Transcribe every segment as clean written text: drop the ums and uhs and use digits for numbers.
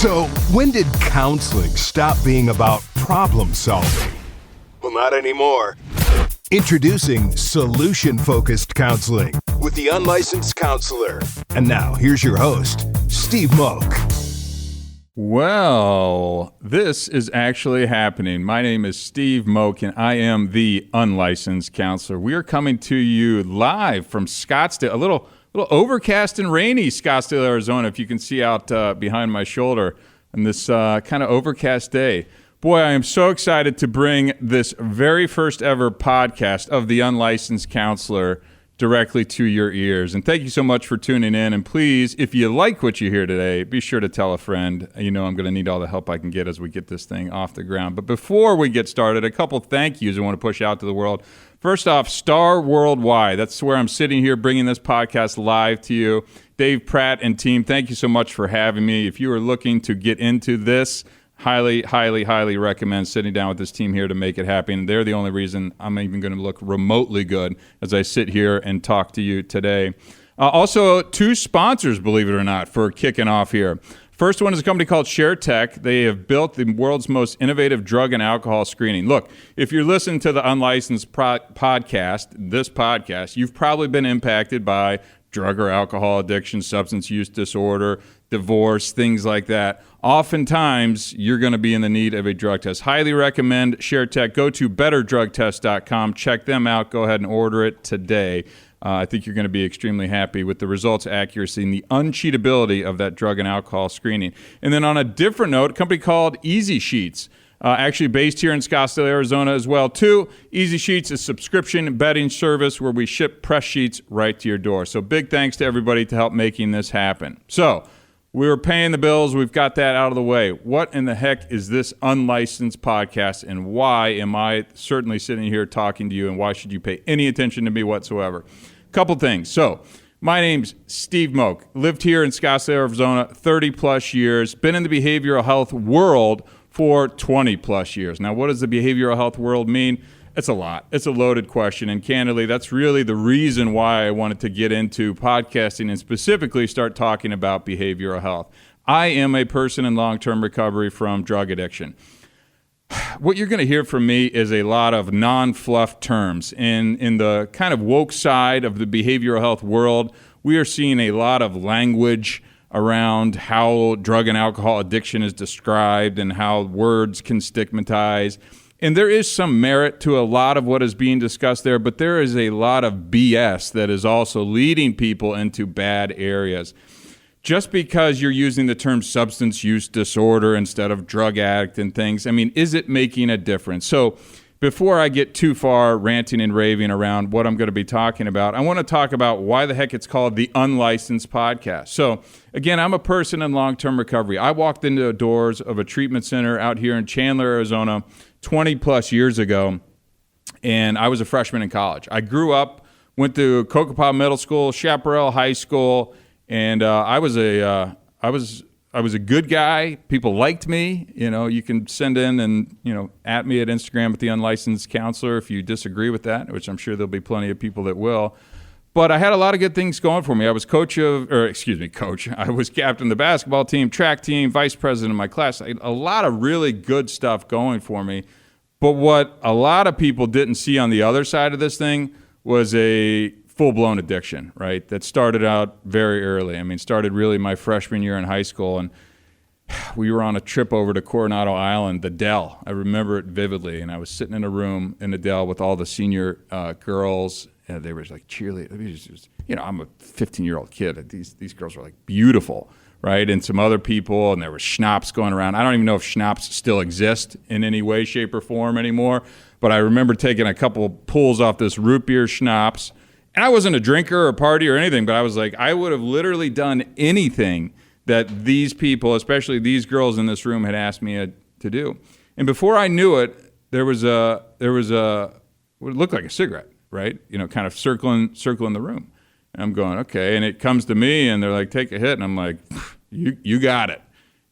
So, when did counseling stop being about problem solving? Well, not anymore. Introducing solution-focused counseling with the unlicensed counselor. And now, here's your host, Steve Moak. Well, this is actually happening. My name is Steve Moak, and I am the unlicensed counselor. We are coming to you live from Scottsdale, a little overcast and rainy Scottsdale, Arizona, if you can see out behind my shoulder on this kind of overcast day. Boy, I am so excited to bring this very first ever podcast of the Unlicensed Counselor directly to your ears. And thank you so much for tuning in. And please, if you like what you hear today, be sure to tell a friend. You know I'm going to need all the help I can get as we get this thing off the ground. But before we get started, a couple thank yous I want to push out to the world. First off, Star Worldwide. That's where I'm sitting here bringing this podcast live to you. Dave Pratt and team, thank you so much for having me. If you are looking to get into this, highly recommend sitting down with this team here to make it happen. They're the only reason I'm even going to look remotely good as I sit here and talk to you today. Also, two sponsors, believe it or not, for kicking off here. First one is a company called ShareTech. They have built the world's most innovative drug and alcohol screening. Look, if you're listening to the Unlicensed podcast, this podcast, you've probably been impacted by drug or alcohol addiction, substance use disorder, divorce, things like that. Oftentimes, you're going to be in the need of a drug test. Highly recommend ShareTech. Go to betterdrugtest.com. Check them out. Go ahead and order it today. I think you're going to be extremely happy with the results, accuracy, and the uncheatability of that drug and alcohol screening. And then on a different note, a company called Easy Sheets, actually based here in Scottsdale, Arizona as well, too. Easy Sheets is a subscription bedding service where we ship press sheets right to your door. So big thanks to everybody to help making this happen. So we were paying the bills. We've got that out of the way. What in the heck is this unlicensed podcast, and why am I certainly sitting here talking to you, and why should you pay any attention to me whatsoever? Couple things. So my name's Steve Moak. Lived here in Scottsdale, Arizona, 30 plus years. Been in the behavioral health world for 20 plus years. Now, what does the behavioral health world mean? It's a lot. It's a loaded question. And candidly, that's really the reason why I wanted to get into podcasting and specifically start talking about behavioral health. I am a person in long-term recovery from drug addiction. What you're going to hear from me is a lot of non-fluff terms. In the kind of woke side of the behavioral health world, we are seeing a lot of language around how drug and alcohol addiction is described and how words can stigmatize. And there is some merit to a lot of what is being discussed there, but there is a lot of BS that is also leading people into bad areas. Just because you're using the term substance use disorder instead of drug addict and things, I mean, is it making a difference? So before I get too far ranting and raving around what I'm going to be talking about, I want to talk about why the heck it's called the Unlicensed Podcast. So again, I'm a person in long-term recovery. I walked into the doors of a treatment center out here in Chandler, Arizona, 20 plus years ago, and I was a freshman in college. I grew up, went to Cocopah Middle School, Chaparral High School, and I was a good guy. People liked me. You know, you can send in and, at me at Instagram at the Unlicensed Counselor if you disagree with that, which I'm sure there'll be plenty of people that will. But I had a lot of good things going for me. I was coach. I was captain of the basketball team, track team, vice president of my class. A lot of really good stuff going for me. But what a lot of people didn't see on the other side of this thing was a full-blown addiction, right? That started out very early. I mean, started really my freshman year in high school, and we were on a trip over to Coronado Island, the Dell. I remember it vividly, and I was sitting in a room in the Dell with all the senior girls, and they were like cheerleaders. I'm a 15-year-old kid. These girls were like beautiful, right? And some other people, and there was schnapps going around. I don't even know if schnapps still exist in any way, shape, or form anymore, but I remember taking a couple pulls off this root beer schnapps. And I wasn't a drinker or a party or anything, but I was like, I would have literally done anything that these people, especially these girls in this room, had asked me to do. And before I knew it, there was what looked like a cigarette, right? Kind of circling the room. And I'm going, okay. And it comes to me, and they're like, take a hit. And I'm like, you got it.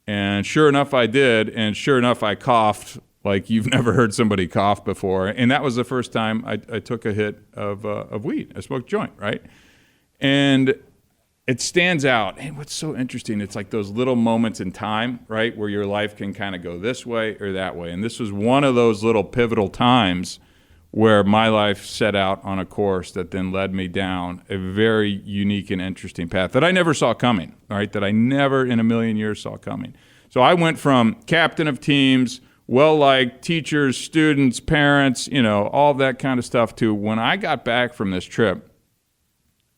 And sure enough, I did. And sure enough, I coughed like you've never heard somebody cough before. And that was the first time I took a hit of weed. I smoked a joint, right? And it stands out. And what's so interesting, it's like those little moments in time, right, where your life can kind of go this way or that way. And this was one of those little pivotal times where my life set out on a course that then led me down a very unique and interesting path that I never saw coming, right, that I never in a million years saw coming. So I went from captain of teams, well-liked teachers, students, parents, all that kind of stuff, to when I got back from this trip,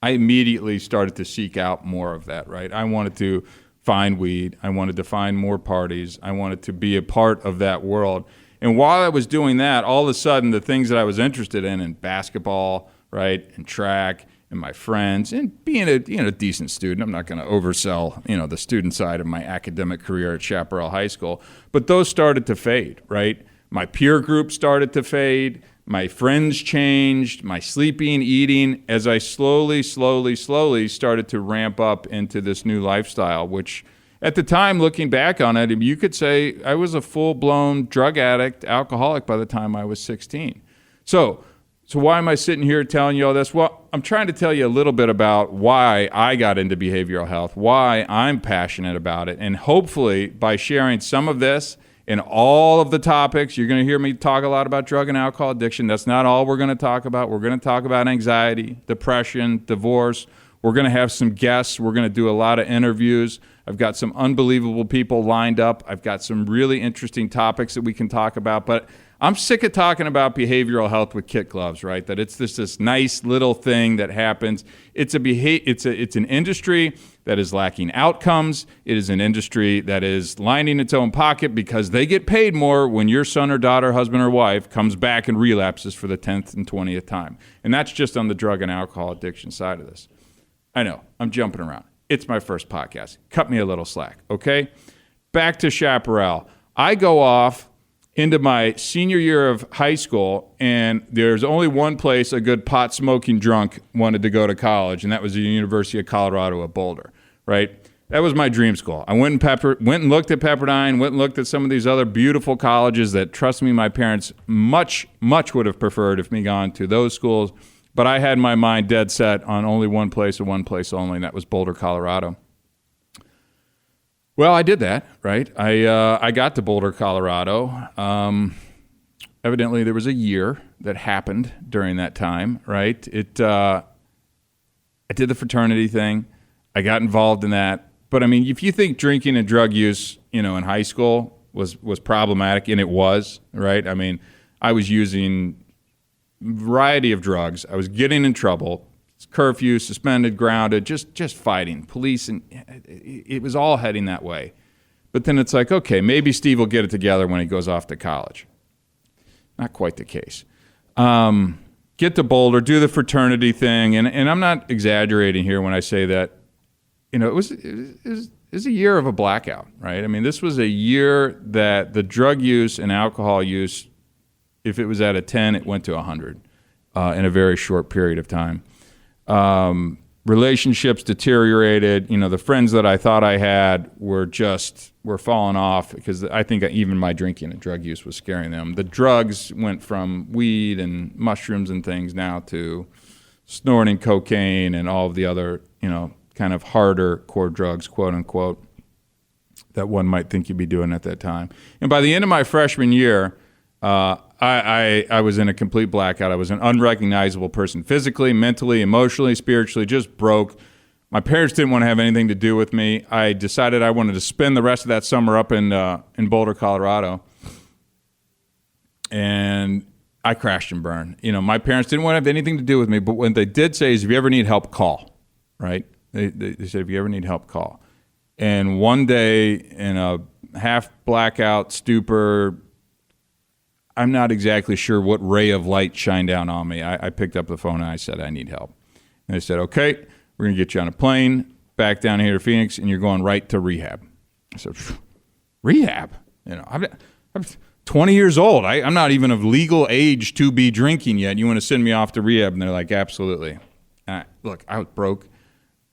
I immediately started to seek out more of that, right? I wanted to find weed. I wanted to find more parties. I wanted to be a part of that world. And while I was doing that, all of a sudden, the things that I was interested in basketball, right, and track, and my friends, and being a decent student, I'm not going to oversell, the student side of my academic career at Chaparral High School, but those started to fade, right? My peer group started to fade. My friends changed, my sleeping, eating, as I slowly started to ramp up into this new lifestyle, which at the time, looking back on it, you could say I was a full-blown drug addict, alcoholic by the time I was 16. So why am I sitting here telling you all this? Well, I'm trying to tell you a little bit about why I got into behavioral health, why I'm passionate about it, and hopefully by sharing some of this in all of the topics, you're going to hear me talk a lot about drug and alcohol addiction. That's not all we're going to talk about. We're going to talk about anxiety, depression, divorce. We're going to have some guests. We're going to do a lot of interviews. I've got some unbelievable people lined up. I've got some really interesting topics that we can talk about. But I'm sick of talking about behavioral health with kid gloves, right? That it's this nice little thing that happens. It's an industry that is lacking outcomes. It is an industry that is lining its own pocket because they get paid more when your son or daughter, husband or wife comes back and relapses for the 10th and 20th time. And that's just on the drug and alcohol addiction side of this. I know, I'm jumping around. It's my first podcast. Cut me a little slack, okay? Back to Chaparral. I go off into my senior year of high school, and there's only one place a good pot-smoking drunk wanted to go to college, and that was the University of Colorado at Boulder, right? That was my dream school. I went and looked at Pepperdine, went and looked at some of these other beautiful colleges that, trust me, my parents much would have preferred if me gone to those schools, but I had my mind dead set on only one place and one place only, and that was Boulder, Colorado. Well, I did that, right? I got to Boulder, Colorado. Evidently, there was a year that happened during that time, right? I did the fraternity thing. I got involved in that. But, I mean, if you think drinking and drug use, in high school was problematic, and it was, right? I mean, I was using a variety of drugs. I was getting in trouble. Curfew, suspended, grounded, just fighting police, and it was all heading that way. But then it's like, okay, maybe Steve will get it together when he goes off to college. Not quite the case. Get to Boulder, do the fraternity thing, and I'm not exaggerating here when I say that. It was a year of a blackout, right? I mean, this was a year that the drug use and alcohol use, if it was at a 10, it went to 100 in a very short period of time. Relationships deteriorated. The friends that I thought I had were falling off because I think even my drinking and drug use was scaring them. The drugs went from weed and mushrooms and things now to snorting cocaine and all of the other, kind of harder core drugs, quote unquote, that one might think you'd be doing at that time. And by the end of my freshman year, I was in a complete blackout. I was an unrecognizable person, physically, mentally, emotionally, spiritually, just broke. My parents didn't want to have anything to do with me. I decided I wanted to spend the rest of that summer up in Boulder, Colorado, and I crashed and burned. My parents didn't want to have anything to do with me, but what they did say is, if you ever need help, call, right? They said, if you ever need help, call. And one day, in a half blackout stupor, I'm not exactly sure what ray of light shined down on me. I picked up the phone and I said, I need help. And they said, okay, we're going to get you on a plane back down here to Phoenix, and you're going right to rehab. I said, rehab? I'm 20 years old. I'm not even of legal age to be drinking yet. You want to send me off to rehab? And they're like, absolutely. Look, I was broke.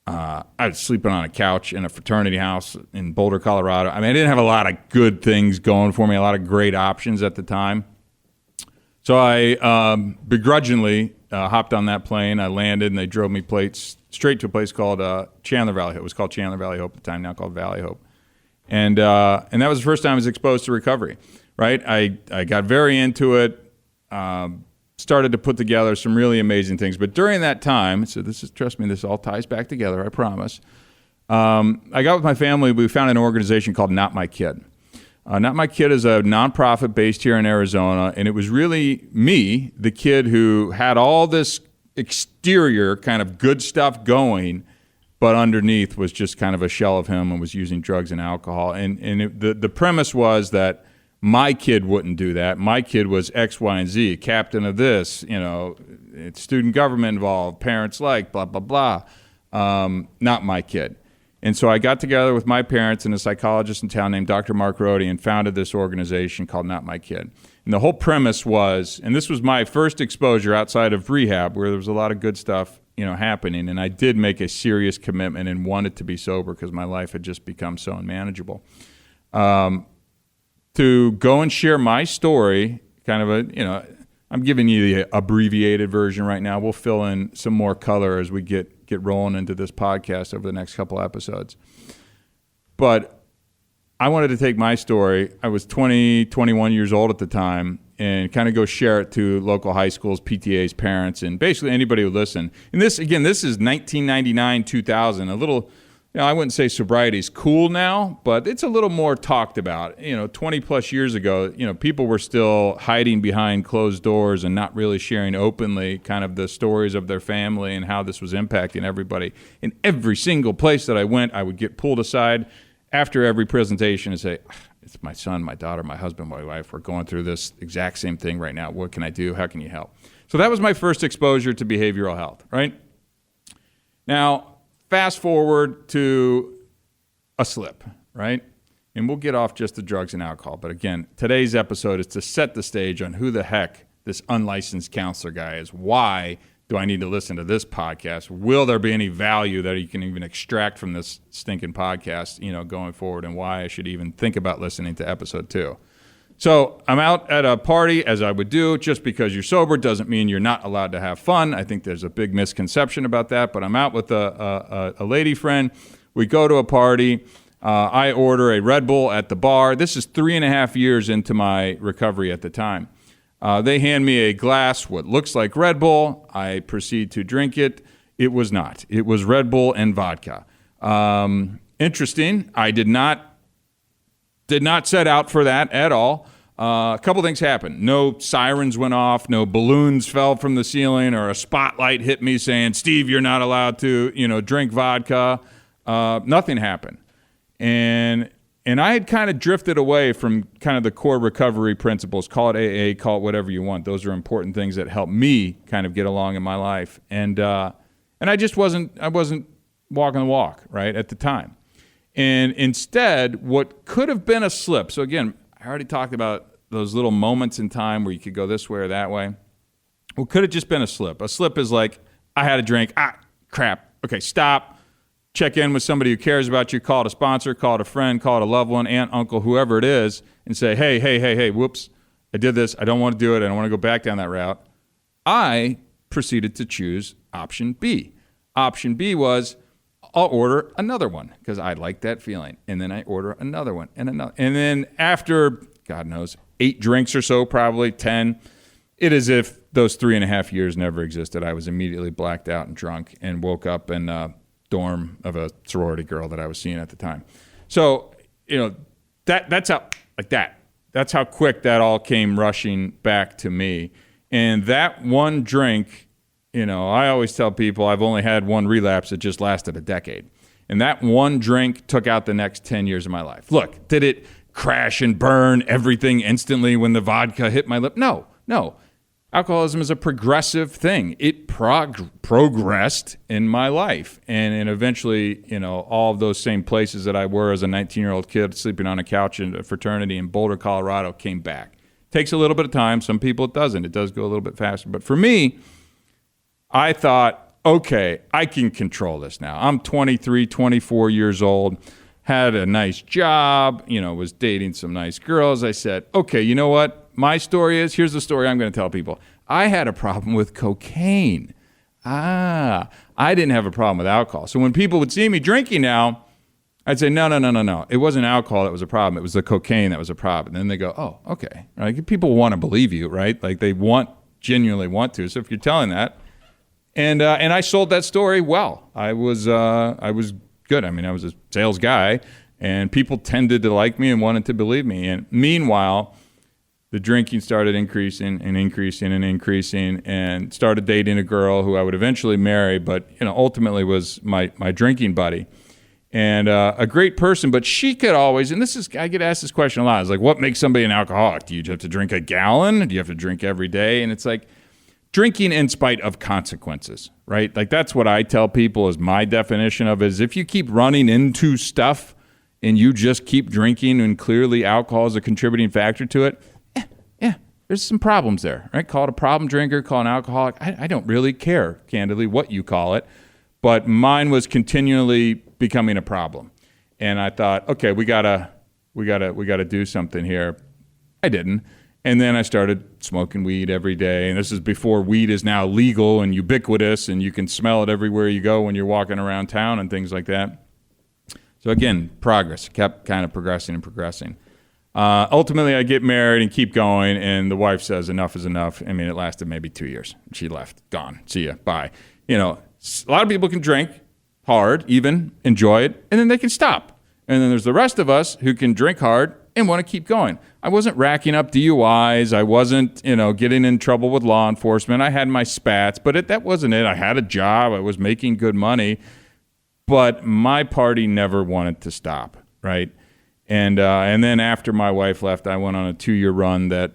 I was sleeping on a couch in a fraternity house in Boulder, Colorado. I mean, I didn't have a lot of good things going for me, a lot of great options at the time. So I begrudgingly hopped on that plane. I landed, and they drove me straight to a place called Chandler Valley Hope. It was called Chandler Valley Hope at the time, now called Valley Hope. And that was the first time I was exposed to recovery, right? I got very into it, started to put together some really amazing things. But during that time, so trust me, this all ties back together, I promise. I got with my family. We found an organization called Not My Kid. Not My Kid is a nonprofit based here in Arizona, and it was really me, the kid who had all this exterior kind of good stuff going, but underneath was just kind of a shell of him and was using drugs and alcohol. The premise was that my kid wouldn't do that. My kid was X, Y, and Z, captain of this, it's student government involved, parents like, blah, blah, blah. Not my kid. And so I got together with my parents and a psychologist in town named Dr. Mark Rohde and founded this organization called Not My Kid. And the whole premise was, and this was my first exposure outside of rehab where there was a lot of good stuff, happening. And I did make a serious commitment and wanted to be sober because my life had just become so unmanageable. To go and share my story, kind of I'm giving you the abbreviated version right now. We'll fill in some more color as we get rolling into this podcast over the next couple episodes. But I wanted to take my story. I was 21 years old at the time and kind of go share it to local high schools, PTAs, parents, and basically anybody who listened. And this is 1999, 2000, a little, I wouldn't say sobriety is cool now, but it's a little more talked about. 20 plus years ago, people were still hiding behind closed doors and not really sharing openly kind of the stories of their family and how this was impacting everybody. In every single place that I went, I would get pulled aside after every presentation and say, it's my son, my daughter, my husband, my wife. We're going through this exact same thing right now. What can I do? How can you help? So that was my first exposure to behavioral health, right? Now, fast forward to a slip, right? And we'll get off just the drugs and alcohol. But again, today's episode is to set the stage on who the heck this unlicensed counselor guy is. Why do I need to listen to this podcast? Will there be any value that you can even extract from this stinking podcast, going forward, and why I should even think about listening to episode 2. So I'm out at a party, as I would do. Just because you're sober doesn't mean you're not allowed to have fun. I think there's a big misconception about that. But I'm out with a lady friend. We go to a party. I order a Red Bull at the bar. This is 3.5 years into my recovery at the time. They hand me a glass, what looks like Red Bull. I proceed to drink it. It was not. It was Red Bull and vodka. Interesting. I did not set out for that at all. A couple things happened. No sirens went off. No balloons fell from the ceiling or a spotlight hit me saying, Steve, you're not allowed to, drink vodka. Nothing happened. And I had kind of drifted away from kind of the core recovery principles. Call it AA, call it whatever you want. Those are important things that help me kind of get along in my life. And I just wasn't walking the walk, right, at the time. And instead, what could have been a slip, so again, I already talked about those little moments in time where you could go this way or that way. What could have just been a slip? A slip is like, I had a drink, crap, okay, stop, check in with somebody who cares about you, call it a sponsor, call it a friend, call it a loved one, aunt, uncle, whoever it is, and say, hey, whoops, I did this, I don't want to do it, I don't want to go back down that route. I proceeded to choose option B. Option B was, I'll order another one because I like that feeling. And then I order another one and another. And then after, God knows, 8 drinks or so, probably 10, it is as if those 3.5 years never existed. I was immediately blacked out and drunk and woke up in a dorm of a sorority girl that I was seeing at the time. So, that's how, like that. That's how quick that all came rushing back to me. And that one drink, I always tell people I've only had one relapse that just lasted a decade. And that one drink took out the next 10 years of my life. Look, did it crash and burn everything instantly when the vodka hit my lip? No. Alcoholism is a progressive thing. It progressed in my life. And eventually, all of those same places that I were as a 19-year-old kid sleeping on a couch in a fraternity in Boulder, Colorado, came back. Takes a little bit of time. Some people it doesn't. It does go a little bit faster. But for me, I thought, okay, I can control this now. I'm 23, 24 years old, had a nice job, was dating some nice girls. I said, okay, you know what? My story is, here's the story I'm going to tell people. I had a problem with cocaine. I didn't have a problem with alcohol. So when people would see me drinking now, I'd say, no. It wasn't alcohol that was a problem. It was the cocaine that was a problem. And then they go, oh, okay. Right? People want to believe you, right? Like they genuinely want to. So if you're telling that, and I sold that story well. I was good. I mean, I was a sales guy, and people tended to like me and wanted to believe me. And meanwhile, the drinking started increasing, and started dating a girl who I would eventually marry, but ultimately was my drinking buddy. And a great person, but she could always, and I get asked this question a lot, it's like, what makes somebody an alcoholic? Do you have to drink a gallon? Do you have to drink every day? And it's like, drinking in spite of consequences, right? Like that's what I tell people is my definition of it, is if you keep running into stuff and you just keep drinking and clearly alcohol is a contributing factor to it, there's some problems there, right? Call it a problem drinker, call it an alcoholic. I don't really care, candidly, what you call it. But mine was continually becoming a problem. And I thought, okay, we gotta do something here. I didn't. And then I started smoking weed every day. And this is before weed is now legal and ubiquitous and you can smell it everywhere you go when you're walking around town and things like that. So again, progress, kept kind of progressing. Ultimately, I get married and keep going, and the wife says enough is enough. I mean, it lasted maybe 2 years. She left, gone, see ya, bye. A lot of people can drink hard, even enjoy it, and then they can stop. And then there's the rest of us who can drink hard and want to keep going. I wasn't racking up DUIs. I wasn't, getting in trouble with law enforcement. I had my spats, but that wasn't it. I had a job. I was making good money, but my party never wanted to stop, right? And then after my wife left, I went on a 2-year run that,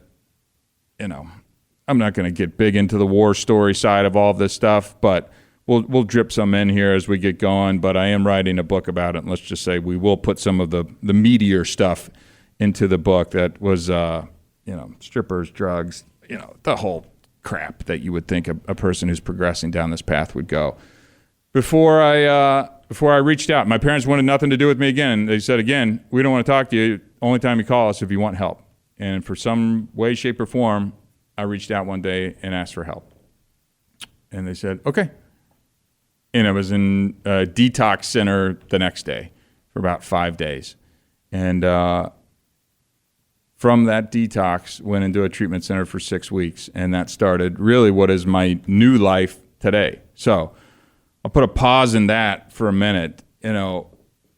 I'm not going to get big into the war story side of all of this stuff, but we'll drip some in here as we get going. But I am writing a book about it, and let's just say we will put some of the meatier stuff into the book that was, strippers, drugs, the whole crap that you would think a person who's progressing down this path would go. Before I reached out, my parents wanted nothing to do with me again. They said, again, we don't want to talk to you. Only time you call us if you want help. And for some way, shape, or form, I reached out one day and asked for help. And they said, okay. And I was in a detox center the next day for about 5 days. And from that detox, went into a treatment center for 6 weeks. And that started really what is my new life today. So I'll put a pause in that for a minute.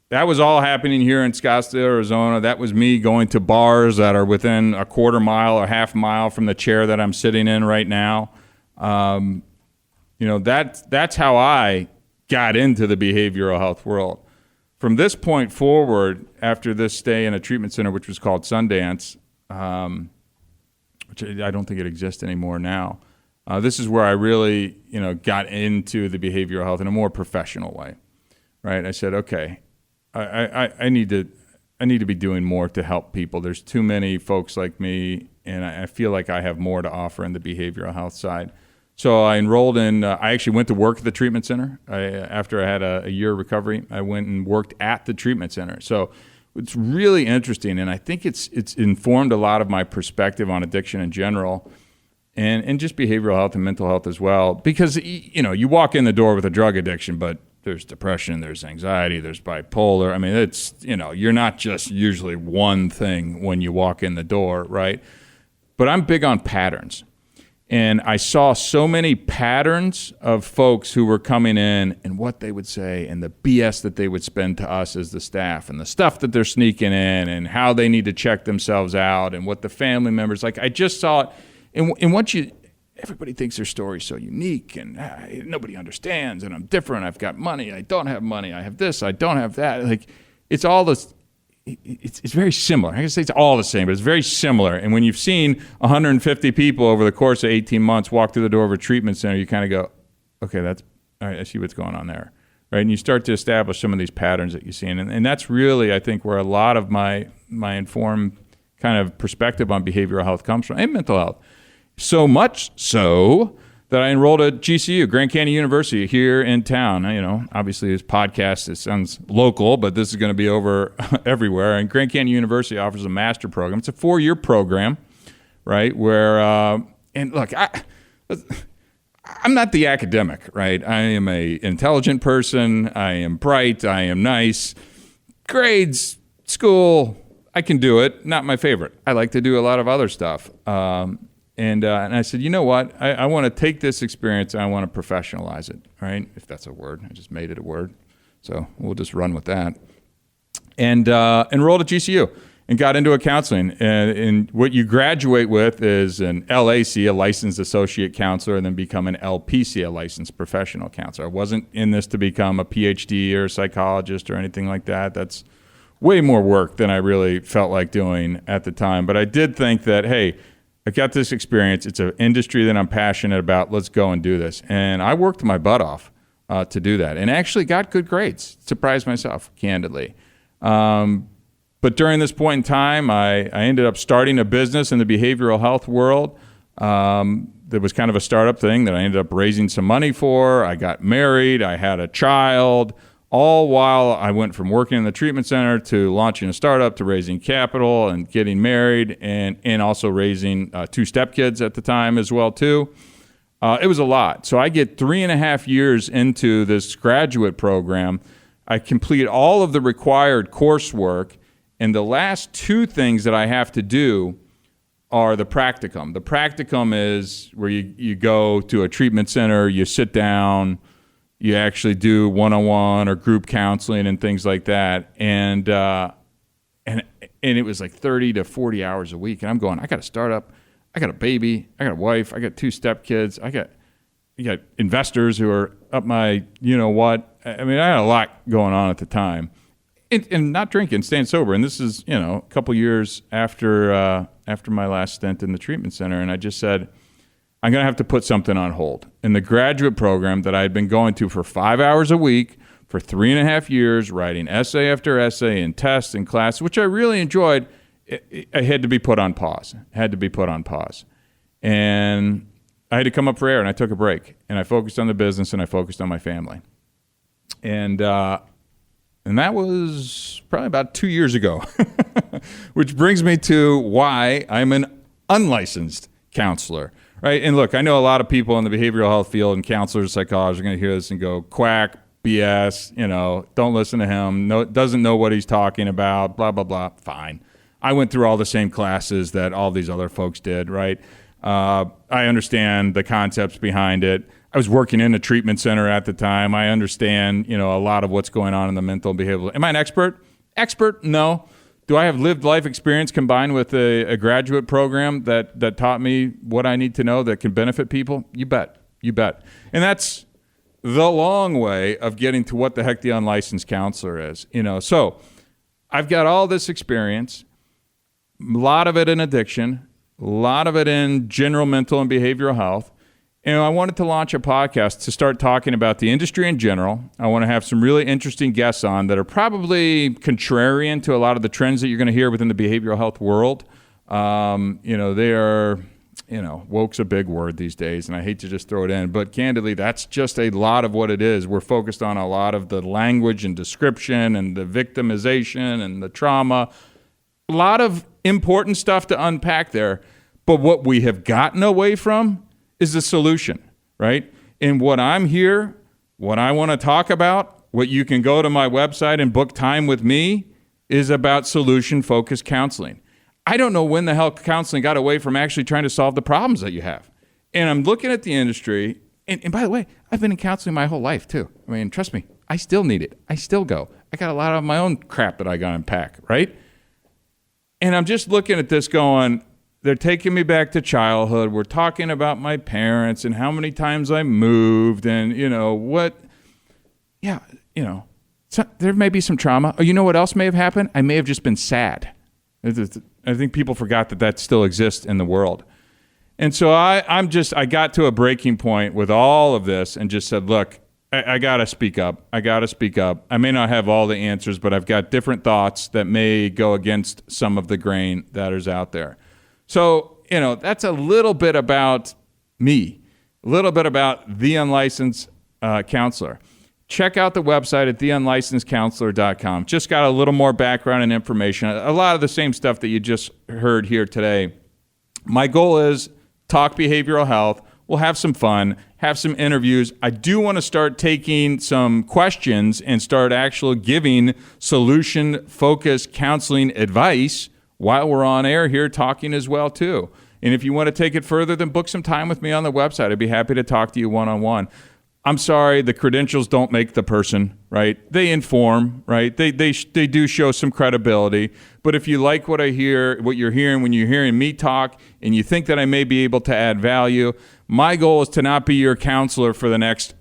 That was all happening here in Scottsdale, Arizona. That was me going to bars that are within a quarter mile or half mile from the chair that I'm sitting in right now. That's how I got into the behavioral health world. From this point forward, after this stay in a treatment center, which was called Sundance, which I don't think it exists anymore now, this is where I really, got into the behavioral health in a more professional way, right? I said, okay, I need to be doing more to help people. There's too many folks like me, and I feel like I have more to offer in the behavioral health side. So I enrolled in, I actually went to work at the treatment center. After I had a year of recovery, I went and worked at the treatment center. So it's really interesting, and I think it's informed a lot of my perspective on addiction in general, and just behavioral health and mental health as well. Because, you walk in the door with a drug addiction, but there's depression, there's anxiety, there's bipolar. I mean, it's, you're not just usually one thing when you walk in the door, right? But I'm big on patterns. And I saw so many patterns of folks who were coming in and what they would say and the BS that they would spend to us as the staff and the stuff that they're sneaking in and how they need to check themselves out and what the family members, like I just saw it. And once everybody thinks their story's so unique and nobody understands and I'm different. I've got money. I don't have money. I have this. I don't have that. Like it's all this. It's very similar. I can say it's all the same, but it's very similar. And when you've seen 150 people over the course of 18 months walk through the door of a treatment center, you kind of go, okay, all right, I see what's going on there, right? And you start to establish some of these patterns that you see. And that's really, I think, where a lot of my informed kind of perspective on behavioral health comes from, and mental health. So much so that I enrolled at GCU, Grand Canyon University, here in town. Obviously this podcast, it sounds local, but this is going to be over everywhere. And Grand Canyon University offers a master program. It's a 4-year program, right? Where, and look, I'm not the academic, right? I am an intelligent person. I am bright. I am nice. Grades, school, I can do it. Not my favorite. I like to do a lot of other stuff. And I said, you know what? I want to take this experience and I want to professionalize it, right? If that's a word. I just made it a word. So we'll just run with that. And enrolled at GCU and got into a counseling. And what you graduate with is an LAC, a licensed associate counselor, and then become an LPC, a licensed professional counselor. I wasn't in this to become a PhD or a psychologist or anything like that. That's way more work than I really felt like doing at the time. But I did think that, hey, I got this experience. It's an industry that I'm passionate about. Let's go and do this. And I worked my butt off to do that and actually got good grades. Surprised myself, candidly. But during this point in time, I ended up starting a business in the behavioral health world. There was kind of a startup thing that I ended up raising some money for. I got married. I had a child. All while I went from working in the treatment center to launching a startup to raising capital and getting married and also raising 2 stepkids at the time as well too. It was a lot. So I get 3.5 years into this graduate program. I complete all of the required coursework, and the last 2 things that I have to do are the practicum. The practicum is where you go to a treatment center, you sit down, you actually do one-on-one or group counseling and things like that. And it was like 30 to 40 hours a week. And I'm going, I got a startup, I got a baby, I got a wife, I got 2 stepkids, I got investors who are up my, you know what. I mean, I had a lot going on at the time. And not drinking, staying sober. And this is, a couple years after my last stint in the treatment center. And I just said, I'm going to have to put something on hold. In the graduate program that I had been going to for 5 hours a week for 3.5 years, writing essay after essay and tests and classes, which I really enjoyed, I had to be put on pause. And I had to come up for air, and I took a break. And I focused on the business, and I focused on my family. And that was probably about 2 years ago, which brings me to why I'm an unlicensed counselor. Right. And look, I know a lot of people in the behavioral health field and counselors, psychologists are going to hear this and go, quack, BS, don't listen to him. No, doesn't know what he's talking about, blah, blah, blah. Fine. I went through all the same classes that all these other folks did. Right. I understand the concepts behind it. I was working in a treatment center at the time. I understand, a lot of what's going on in the mental and behavioral. Am I an expert? Expert? No. Do I have lived life experience combined with a graduate program that taught me what I need to know that can benefit people? You bet. And that's the long way of getting to what the heck the unlicensed counselor is. So I've got all this experience, a lot of it in addiction, a lot of it in general mental and behavioral health. And I wanted to launch a podcast to start talking about the industry in general. I want to have some really interesting guests on that are probably contrarian to a lot of the trends that you're going to hear within the behavioral health world. They are, woke's a big word these days, and I hate to just throw it in. But candidly, that's just a lot of what it is. We're focused on a lot of the language and description and the victimization and the trauma. A lot of important stuff to unpack there. But what we have gotten away from is the solution, right? And what I'm here, what I want to talk about, what you can go to my website and book time with me is about solution-focused counseling. I don't know when the hell counseling got away from actually trying to solve the problems that you have. And I'm looking at the industry, and by the way, I've been in counseling my whole life too. I mean, trust me, I still need it. I still go. I got a lot of my own crap that I got to unpack, right? And I'm just looking at this going, they're taking me back to childhood. We're talking about my parents and how many times I moved and, so there may be some trauma. Oh, you know what else may have happened? I may have just been sad. I think people forgot that still exists in the world. And so I got to a breaking point with all of this and just said, look, I got to speak up. I may not have all the answers, but I've got different thoughts that may go against some of the grain that is out there. So, that's a little bit about me, a little bit about the unlicensed counselor. Check out the website at theunlicenssedcounselor.com. Just got a little more background and information. A lot of the same stuff that you just heard here today. My goal is talk behavioral health We'll have some fun, have some interviews. I do want to start taking some questions and start actually giving solution-focused counseling advice while we're on air here talking as well, too. And if you want to take it further, then book some time with me on the website. I'd be happy to talk to you one-on-one. I'm sorry, the credentials don't make the person, right? They inform, right? They do show some credibility. But if you like what I hear, what you're hearing when you're hearing me talk, and you think that I may be able to add value, my goal is to not be your counselor for the next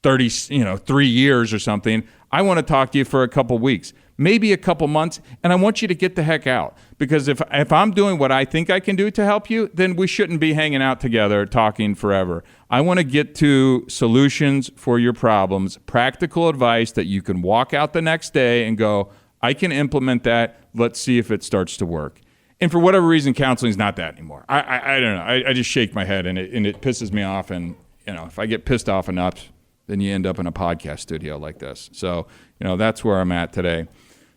3 years or something. I want to talk to you for a couple weeks, maybe a couple months, and I want you to get the heck out. Because if I'm doing what I think I can do to help you, then we shouldn't be hanging out together talking forever. I want to get to solutions for your problems, practical advice that you can walk out the next day and go, I can implement that. Let's see if it starts to work. And for whatever reason, counseling is not that anymore. I don't know. I just shake my head and it pisses me off. And, if I get pissed off enough, then you end up in a podcast studio like this. So, that's where I'm at today.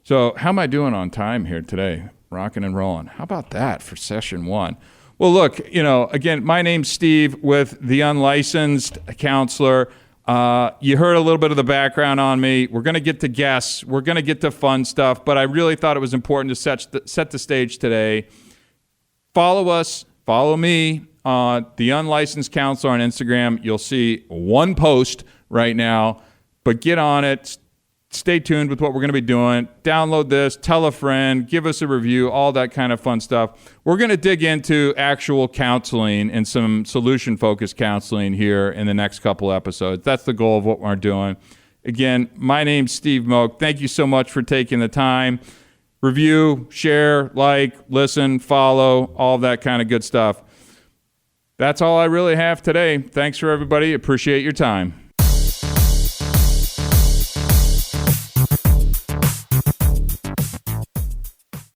So how am I doing on time here today? Rocking and rolling. How about that for session 1? Well, look, again, my name's Steve with The Unlicensed Counselor. You heard a little bit of the background on me. We're going to get to guests. We're going to get to fun stuff, but I really thought it was important to set the stage today. Follow us. Follow me, The Unlicensed Counselor on Instagram. You'll see one post right now, but get on it. Stay tuned with what we're going to be doing. Download this, tell a friend, give us a review, all that kind of fun stuff. We're going to dig into actual counseling and some solution-focused counseling here in the next couple episodes. That's the goal of what we're doing. Again, my name's Steve Moak. Thank you so much for taking the time. Review, share, like, listen, follow, all that kind of good stuff. That's all I really have today. Thanks for everybody. Appreciate your time.